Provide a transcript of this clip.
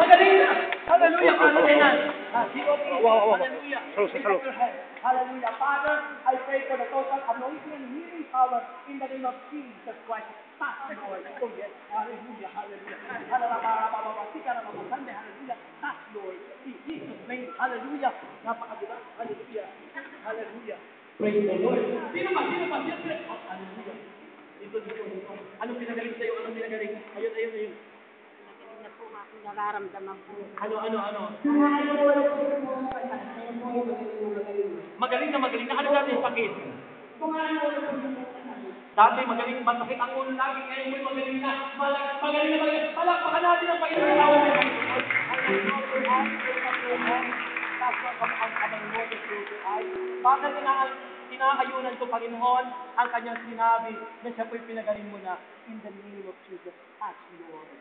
Magaling na! Hallelujah! Hallelujah! Hallelujah! Hallelujah! Father, I pray for the total anointing and healing power in the name of Jesus Christ. Touch, Lord. Oh, yes. Hallelujah! Hallelujah! Hallelujah! Touch, Lord. In Jesus' name. Hallelujah! Napakagula. Hallelujah! Hallelujah! Praise the Lord. Sino ba? Hallelujah. Dito. Anong pinagaling sa'yo? Anong pinagaling? Ayun. Na po akong nararamdaman po. Ano? Magaling na. Ano dati yung sakit? Dati magaling, masakit ang ulo lagi. Ngayon mo magaling na. Magaling. Palakpakan natin ang Panginoon. Bakit inaayunan ko, Panginoon, ang kanyang sinabi na siya po'y pinagaling mo na in the name of Jesus. Touch, Lord.